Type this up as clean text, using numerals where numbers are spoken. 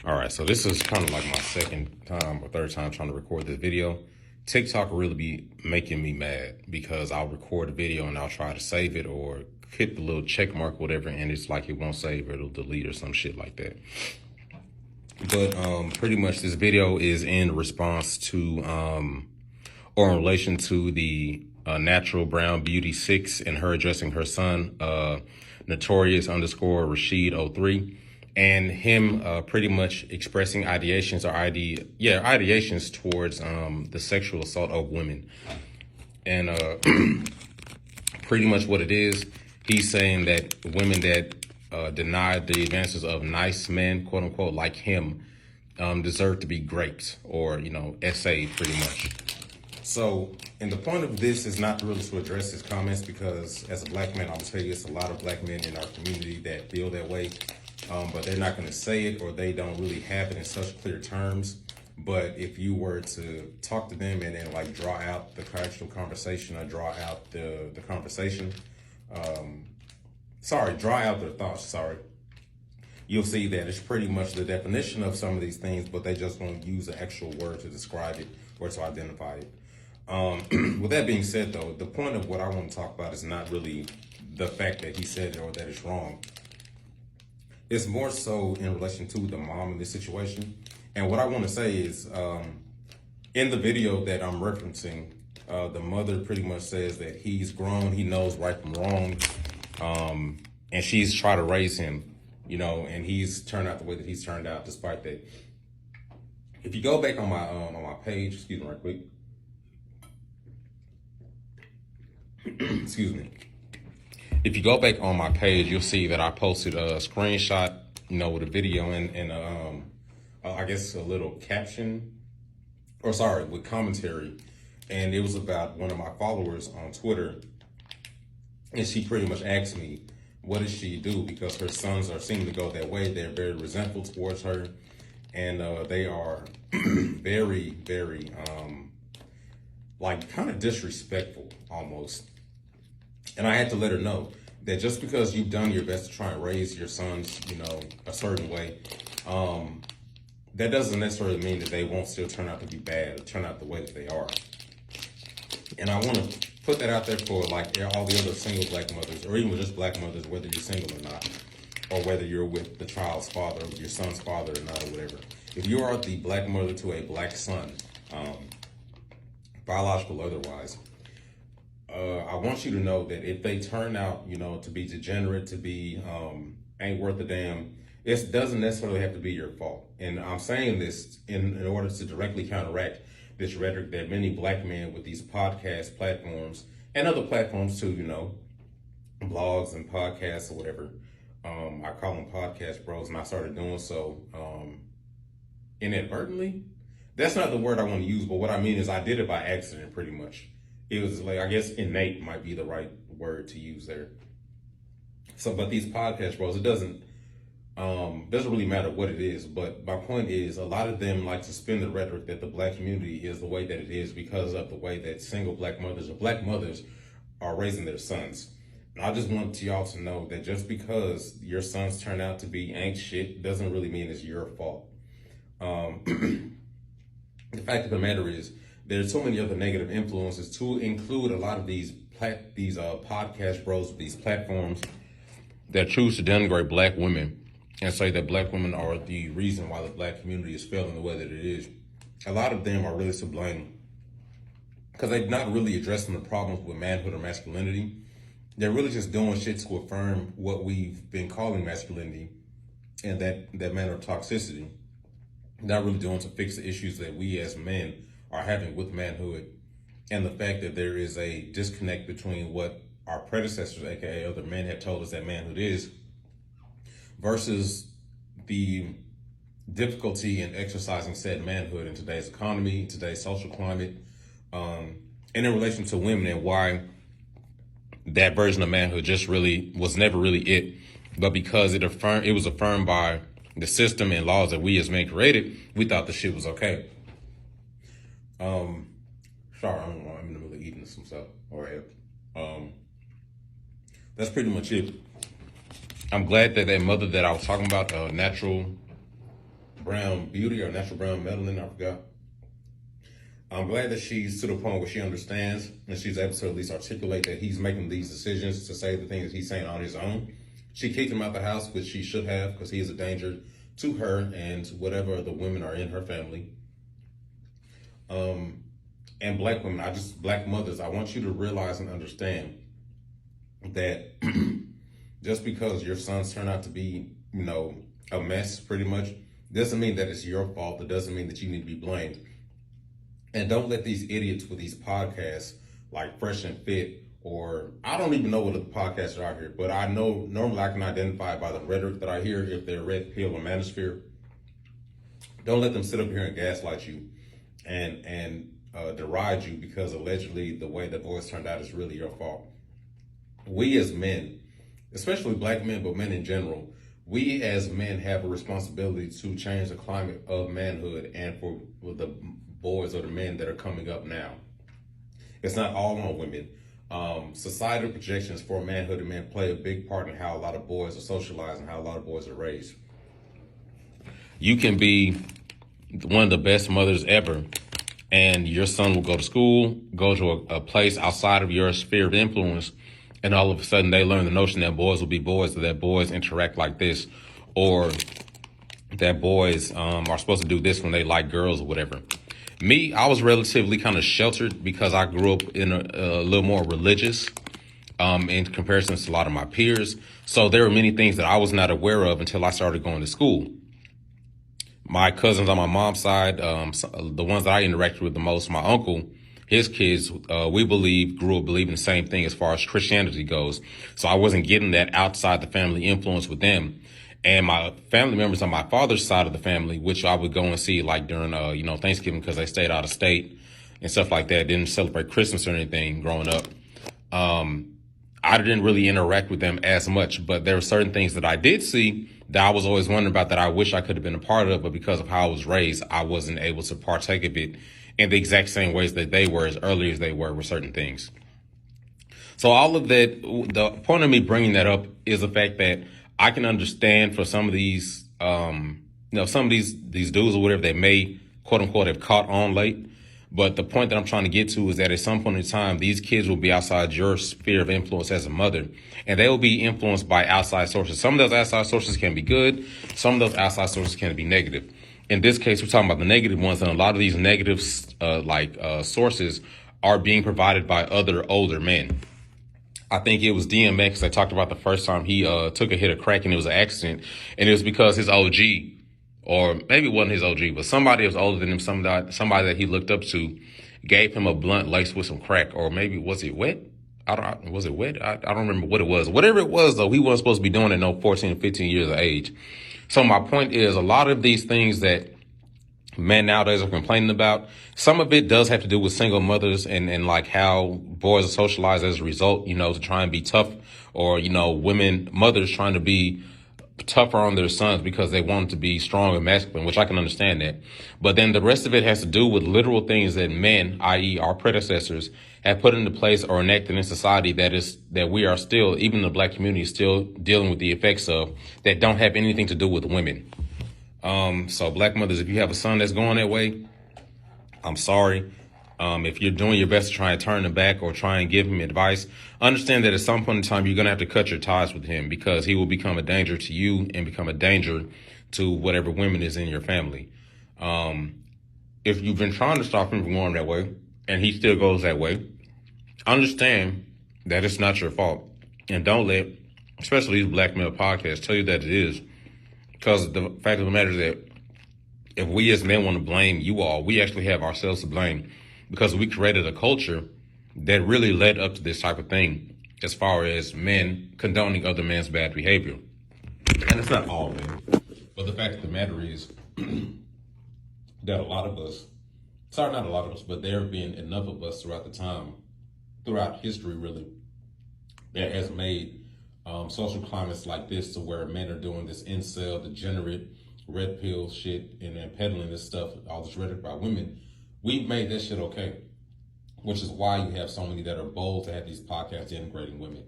All right, so this is kind of like my second time or third time trying to record this video. TikTok really be making me mad because I'll record a video and I'll try to save it or hit the little check mark, whatever, and it's like it won't save or it'll delete or some shit like that. But pretty much this video is in response to or in relation to the Natural Brown Beauty 6 and her addressing her son, Notorious _ Rashid 03. And him pretty much expressing ideations towards the sexual assault of women. And pretty much what it is, he's saying that women that deny the advances of nice men, quote unquote, like him, deserve to be graped or, essayed pretty much. So, and the point of this is not really to address his comments because as a black man, I will tell you it's a lot of black men in our community that feel that way. But they're not going to say it or they don't really have it in such clear terms. But if you were to talk to them and then like draw out the actual conversation or draw out the conversation, draw out their thoughts, you'll see that it's pretty much the definition of some of these things, but they just won't use the actual word to describe it or to identify it. With that being said, though, the point of what I want to talk about is not really the fact that he said it or that it's wrong. It's more so in relation to the mom in this situation. And what I want to say is, in the video that I'm referencing, the mother pretty much says that he's grown, he knows right from wrong, and she's tried to raise him, and he's turned out the way that he's turned out despite that. If you go back on my page, excuse me right quick. Excuse me. If you go back on my page, you'll see that I posted a screenshot, with a video and I guess a little caption, with commentary. And it was about one of my followers on Twitter. And she pretty much asked me, what does she do? Because her sons seem to go that way. They're very resentful towards her. And they are very, very, kind of disrespectful almost. And I had to let her know that just because you've done your best to try and raise your sons, a certain way, that doesn't necessarily mean that they won't still turn out to be bad or turn out the way that they are. And I want to put that out there for all the other single black mothers, or even just black mothers, whether you're single or not, or whether you're with the child's father, or your son's father or not, or whatever. If you are the black mother to a black son, biological or otherwise, I want you to know that if they turn out, to be degenerate, to be ain't worth a damn, it doesn't necessarily have to be your fault. And I'm saying this in order to directly counteract this rhetoric that many black men with these podcast platforms and other platforms too, blogs and podcasts or whatever. I call them podcast bros, and I started doing so inadvertently. That's not the word I want to use, but what I mean is I did it by accident pretty much. It was I guess innate might be the right word to use there. So, but these podcast bros, it doesn't really matter what it is. But my point is, a lot of them like to spin the rhetoric that the black community is the way that it is because of the way that single black mothers or black mothers are raising their sons. And I just want y'all to know that just because your sons turn out to be ain't shit doesn't really mean it's your fault. The fact of the matter is, there's so many other negative influences to include a lot of these podcast bros, these platforms that choose to denigrate black women and say that black women are the reason why the black community is failing the way that it is. A lot of them are really to blame because they're not really addressing the problems with manhood or masculinity. They're really just doing shit to affirm what we've been calling masculinity and that manner of toxicity. Not really doing to fix the issues that we as men are having with manhood and the fact that there is a disconnect between what our predecessors, aka other men, have told us that manhood is versus the difficulty in exercising said manhood in today's economy, in today's social climate, and in relation to women and why that version of manhood just really was never really it. But because it was affirmed by the system and laws that we as men created, we thought the shit was okay. Sorry, I'm in the middle of eating some stuff. All right. That's pretty much it. I'm glad that mother that I was talking about, Natural brown beauty or natural brown melanin, I forgot. I'm glad that she's to the point where she understands and she's able to at least articulate that he's making these decisions to say the things that he's saying on his own. She kicked him out the house, which she should have, because he is a danger to her and whatever the women are in her family. And black women, black mothers, I want you to realize and understand that just because your sons turn out to be, a mess pretty much, doesn't mean that it's your fault. It doesn't mean that you need to be blamed. And don't let these idiots with these podcasts like Fresh and Fit, or I don't even know what other podcasts are out here, but I know normally I can identify by the rhetoric that I hear if they're red pill or manosphere. Don't let them sit up here and gaslight you and deride you because allegedly the way the voice turned out is really your fault. We as men, especially black men, but men in general, we as men have a responsibility to change the climate of manhood and for the boys or the men that are coming up now. It's not all on women. Societal projections for manhood and men play a big part in how a lot of boys are socialized and how a lot of boys are raised. You can be one of the best mothers ever, and your son will go to school, go to a place outside of your sphere of influence, and all of a sudden they learn the notion that boys will be boys, or that boys interact like this, or that boys are supposed to do this when they like girls or whatever. Me, I was relatively kind of sheltered because I grew up in a little more religious in comparison to a lot of my peers. So there were many things that I was not aware of until I started going to school. My cousins on my mom's side, the ones that I interacted with the most, my uncle, his kids, we grew up believing the same thing as far as Christianity goes. So I wasn't getting that outside the family influence with them. And my family members on my father's side of the family, which I would go and see like during, Thanksgiving because they stayed out of state and stuff like that, didn't celebrate Christmas or anything growing up. I didn't really interact with them as much, but there were certain things that I did see that I was always wondering about that I wish I could have been a part of, but because of how I was raised, I wasn't able to partake of it in the exact same ways that they were, as early as they were with certain things. So all of that, the point of me bringing that up is the fact that I can understand for some of these, some of these dudes or whatever that may, quote unquote, have caught on late. But the point that I'm trying to get to is that at some point in time, these kids will be outside your sphere of influence as a mother, and they will be influenced by outside sources. Some of those outside sources can be good. Some of those outside sources can be negative. In this case, we're talking about the negative ones, and a lot of these negative, sources are being provided by other older men. I think it was DMX that talked about the first time he took a hit of crack and it was an accident. And it was because his OG, or maybe it wasn't his OG, but somebody that was older than him, somebody that he looked up to, gave him a blunt laced with some crack. Or maybe, was it wet? Was it wet? I don't remember what it was. Whatever it was, though, he wasn't supposed to be doing it no 14 or 15 years of age. So my point is, a lot of these things that men nowadays are complaining about, some of it does have to do with single mothers and like how boys are socialized as a result, to try and be tough, or, mothers trying to be tougher on their sons because they want to be strong and masculine, which I can understand that. But then the rest of it has to do with literal things that men, i.e. our predecessors, have put into place or enacted in society that we are still, even the black community, still dealing with the effects of, that don't have anything to do with women. So black mothers, if you have a son that's going that way, I'm sorry. If you're doing your best to try and turn him back or try and give him advice, understand that at some point in time, you're going to have to cut your ties with him because he will become a danger to you and become a danger to whatever women is in your family. If you've been trying to stop him from going that way and he still goes that way, understand that it's not your fault. And don't let, especially these black male podcasts, tell you that it is. Because the fact of the matter is that if we as men want to blame you all, we actually have ourselves to blame because we created a culture that really led up to this type of thing as far as men condoning other men's bad behavior. And it's not all men. But the fact of the matter is that not a lot of us, but there have been enough of us throughout history really, that has made social climates like this to where men are doing this incel, degenerate, red pill shit and then peddling this stuff, all this rhetoric about women. We've made that shit okay, which is why you have so many that are bold to have these podcasts denigrating women.